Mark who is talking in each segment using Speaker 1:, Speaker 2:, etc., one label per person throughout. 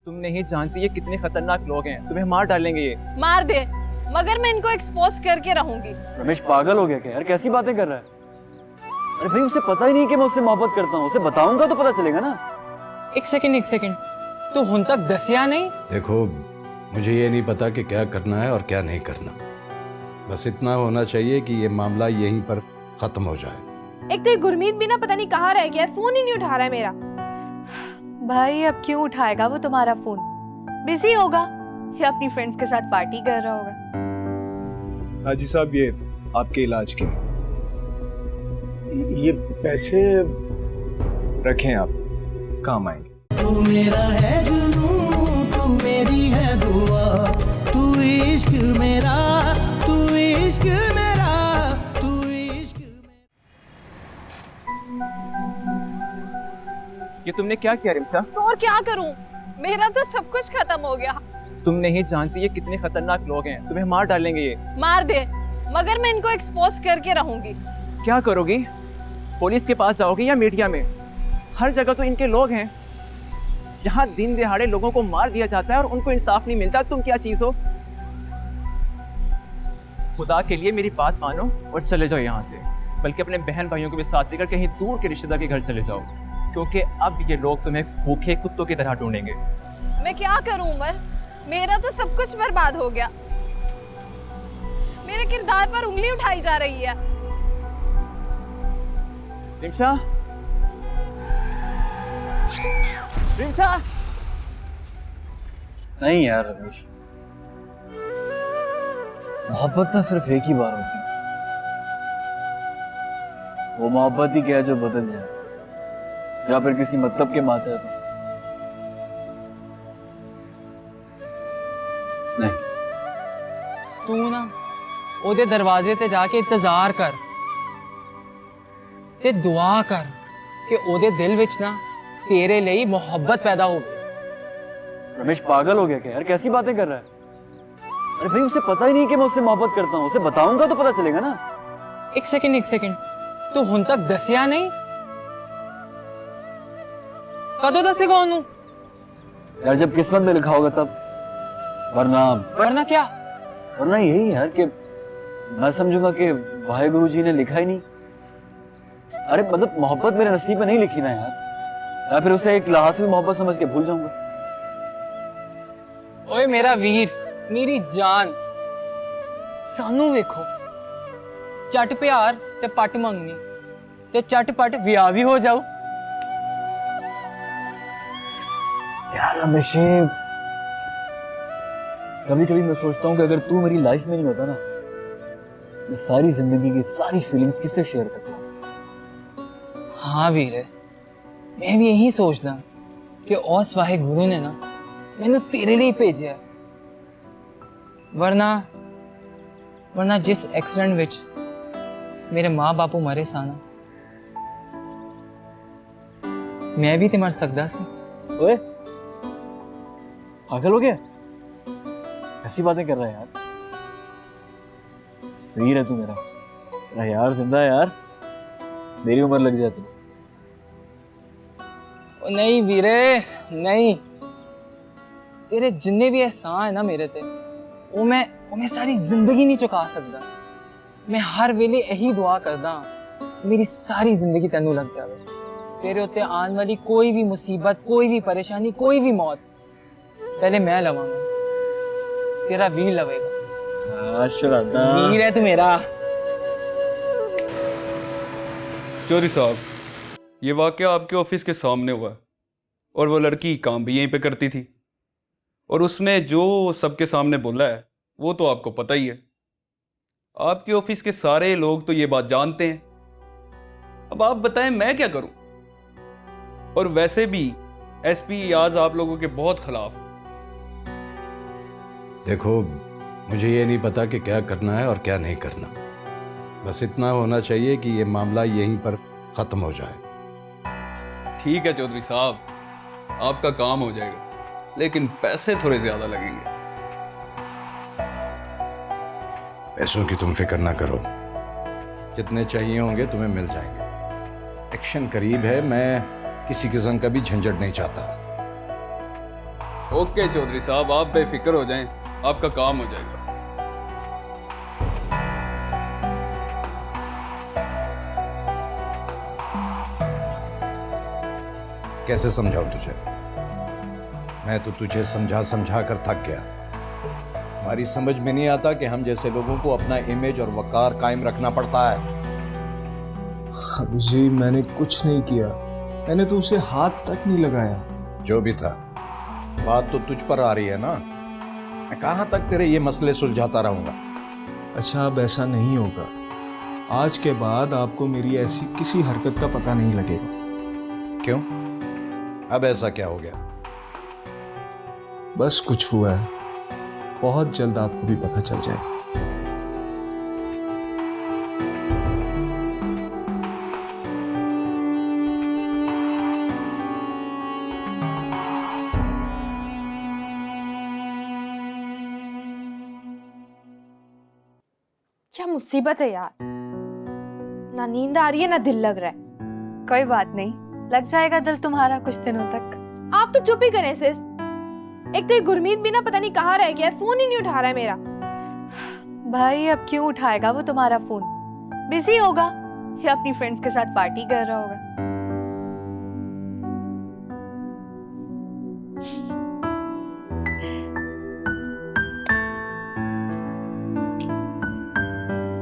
Speaker 1: तुम नहीं जानती ये कितने खतरनाक लोग हैं, तुम्हें मार डालेंगे ये।
Speaker 2: मार दे, मगर मैं इनको एक्सपोज करके रहूंगी।
Speaker 3: रमेश पागल हो गया क्या यार, कैसी बातें कर रहा है? अरे भाई उसे पता ही नहीं कि मैं उससे मोहब्बत करता हूँ, उसे बताऊंगा तो पता चलेगा ना।
Speaker 4: एक सेकंड, तू हुन तक दसिया नहीं?
Speaker 5: देखो, मुझे ये नहीं पता कि क्या करना है और क्या नहीं करना। बस इतना होना चाहिए कि ये मामला यहीं पर खत्म हो जाए।
Speaker 6: एक तो ये गुरमीत भी ना पता नहीं कहाँ रह गया है, फोन ही नहीं उठा रहा है मेरा। भाई अब क्यों उठाएगा वो तुम्हारा फोन? बिजी होगा या अपनी फ्रेंड्स के साथ पार्टी कर रहा होगा।
Speaker 7: हाजी साहब, ये आपके इलाज के लिए ये पैसे रखें, आप काम आएंगे।
Speaker 8: तू मेरा है जुनून, तू मेरी है दुआ, तू इश्क मेरा, तू इश्क मेरा, तू इश्क मेरा।
Speaker 1: ये तुमने क्या किया रिमशा?
Speaker 2: तो और क्या करूं, मेरा तो सब कुछ खत्म हो गया।
Speaker 1: तुम नहीं जानती ये कितने खतरनाक लोग हैं, तुम्हें मार डालेंगे ये।
Speaker 2: मार दे, मगर मैं इनको एक्सपोज करके रहूंगी।
Speaker 1: क्या करोगी? पुलिस के पास जाओगी या मीडिया में? हर जगह तो इनके लोग हैं। यहाँ दिन दिहाड़े लोगों को मार दिया जाता है और उनको इंसाफ नहीं मिलता। तुम क्या चीज हो? खुदा के लिए मेरी बात मानो और चले जाओ यहाँ से। बल्कि अपने बहन भाइयों को भी साथ लेकर कहीं दूर के रिश्तेदार के घर चले जाओ, क्योंकि अब ये लोग तुम्हें भूखे कुत्तों की तरह ढूंढेंगे।
Speaker 2: मैं क्या करूं उमर, मेरा तो सब कुछ बर्बाद हो गया। मेरे किरदार पर उंगली उठाई जा रही है।
Speaker 1: रिमशा, रिमशा!
Speaker 3: नहीं यार रमेश, मोहब्बत ना सिर्फ एक ही बार होती है। वो मोहब्बत ही क्या है जो बदल जाए या फिर किसी मतलब के माते है तो नहीं।
Speaker 4: तू ना ओदे दरवाजे ते जाके इंतजार कर ते दुआ कर कि ओदे दिल विच ना तेरे लिए मोहब्बत पैदा हो।
Speaker 3: रमेश पागल हो गया क्या यार, कैसी बातें कर रहा है? अरे भाई उसे पता ही नहीं कि मैं उससे मोहब्बत करता हूँ, उसे बताऊंगा तो पता चलेगा ना।
Speaker 4: एक सेकंड, तू हुन तक दसिया नहीं? कदों दसेगा ओनू?
Speaker 3: यार जब किस्मत में लिखा होगा तब,
Speaker 4: वरना क्या?
Speaker 3: वरना यही यार कि मैं समझूंगा कि वाहेगुरु जी ने लिखा ही नहीं। अरे मतलब मोहब्बत मेरे नसीब में नहीं लिखी ना यार, या फिर उसे एक लाहासिल मोहब्बत समझ के भूल जाऊंगा।
Speaker 4: ओए मेरा वीर, मेरी जान, सानू वेखो, चट प्यार ते पट मंगनी ते चटपट विआह भी हो जाओ।
Speaker 3: यार रमेश, कभी कभी मैं सोचता हूँ कि अगर तू मेरी लाइफ में नहीं होता ना, मैं सारी जिंदगी की सारी फीलिंग्स किससे शेयर करता।
Speaker 4: हाँ वीर, मैं भी यही सोचदा कि उस वाहेगुरु ने ना मैनू तेरे लिए भेजा है। वरना जिस एक्सीडेंट विच मेरे माँ बापू मरे सन, मैं भी तो मर सकता सी।
Speaker 3: ओए पागल हो गया, ऐसी बातें कर रहा है यार? वीर है तू मेरा, तेरा यार जिंदा है यार, मेरी उम्र लग जाए तू।
Speaker 4: नहीं वीरे नहीं, तेरे जिन्ने भी एहसान है ना मेरे ते, वो मैं सारी जिंदगी नहीं चुका सकता। मैं हर वेले यही दुआ करदा मेरी सारी जिंदगी तेनू लग जाए। तेरे उत्ते आने वाली कोई भी मुसीबत, कोई भी परेशानी, कोई भी मौत पहले मैं लवांगा, तेरा वीर लवेगा। वीर है तू मेरा।
Speaker 9: चौधरी साहब, ये वाकया आपके ऑफिस के सामने हुआ और वो लड़की काम भी यहीं पे करती थी, और उसने जो सबके सामने बोला है वो तो आपको पता ही है। आपके ऑफिस के सारे लोग तो ये बात जानते हैं। अब आप बताएं मैं क्या करूं? और वैसे भी एसपी याज आप लोगों के बहुत खिलाफ।
Speaker 5: देखो, मुझे ये नहीं पता कि क्या करना है और क्या नहीं करना। बस इतना होना चाहिए कि ये मामला यहीं पर खत्म हो जाए।
Speaker 9: ठीक है चौधरी साहब, आपका काम हो जाएगा, लेकिन पैसे थोड़े ज्यादा लगेंगे।
Speaker 5: पैसों की तुम फिक्र ना करो, जितने चाहिए होंगे तुम्हें मिल जाएंगे। एक्शन करीब है, मैं किसी किस्म का भी झंझट नहीं चाहता।
Speaker 9: ओके चौधरी साहब, आप बेफिक्र हो जाएं, आपका काम हो जाएगा।
Speaker 5: कैसे समझाऊं तुझे? मैं तो तुझे समझा समझा कर थक गया। हमारी समझ में नहीं आता कि हम जैसे लोगों को अपना इमेज और वकार कायम रखना पड़ता है।
Speaker 7: अबू जी, मैंने कुछ नहीं किया, मैंने तो उसे हाथ तक नहीं लगाया।
Speaker 5: जो भी था, बात तो तुझ पर आ रही है ना। मैं कहां तक तेरे ये मसले सुलझाता रहूंगा?
Speaker 7: अच्छा, अब ऐसा नहीं होगा। आज के बाद आपको मेरी ऐसी किसी हरकत का पता नहीं लगेगा।
Speaker 5: क्यों? अब ऐसा क्या हो गया?
Speaker 7: बस कुछ हुआ है, बहुत जल्द आपको भी पता चल जाएगा।
Speaker 6: क्या मुसीबत है यार, ना नींद आ रही है ना दिल लग रहा है।
Speaker 2: कोई बात नहीं, लग जाएगा दिल तुम्हारा कुछ दिनों तक।
Speaker 6: आप तो चुप ही करें सिस। एक तो ये गुरमीत भी ना पता नहीं कहाँ रह गया है, फोन ही नहीं उठा रहा है मेरा।
Speaker 2: भाई अब क्यों उठाएगा वो तुम्हारा फोन?
Speaker 6: बिजी होगा
Speaker 2: या अपनी फ्रेंड्स के साथ पार्टी कर रहा होगा।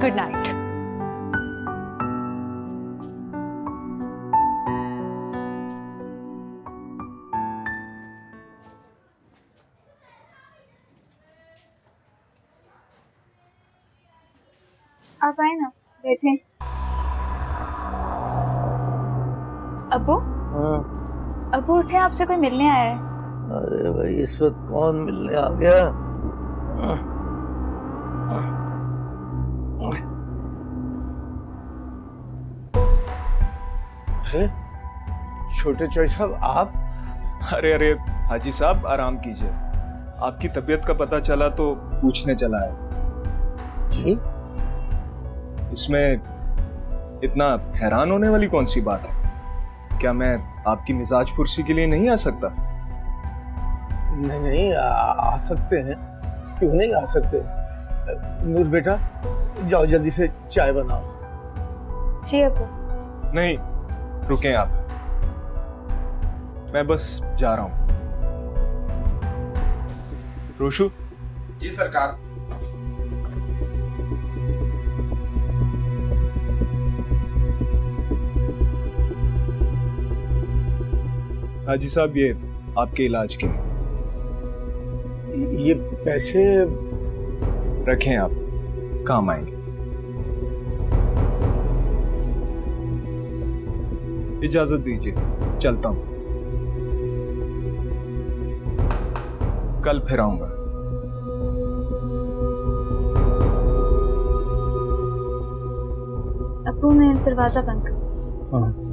Speaker 2: Good night.
Speaker 10: आप आए ना, बैठे। अब्बू, अब्बू उठे, आपसे कोई मिलने आया है।
Speaker 8: अरे भाई, इस वक्त कौन मिलने आ गया?
Speaker 7: अरे छोटे चौधरी साहब, आप? अरे अरे हाजी साहब, आराम कीजिए। आपकी तबीयत का पता चला तो पूछने चला है। जी? इसमें इतना हैरान होने वाली कौन सी बात है? क्या मैं आपकी मिजाज पुरसी के लिए नहीं आ सकता?
Speaker 8: नहीं नहीं, आ सकते हैं, क्यों नहीं आ सकते। नूर बेटा, जाओ जल्दी से चाय बनाओ।
Speaker 10: जी अब्बू।
Speaker 7: नहीं, रुकें आप, मैं बस जा रहा हूं। रोशु।
Speaker 11: जी सरकार।
Speaker 7: हाजी साहब, ये आपके इलाज के लिए।
Speaker 8: ये पैसे
Speaker 7: रखें, आप काम आएंगे। इजाजत दीजिए, चलता हूं, कल फिर आऊंगा।
Speaker 10: अब्बू, मैं दरवाजा बंद कर।
Speaker 8: हाँ।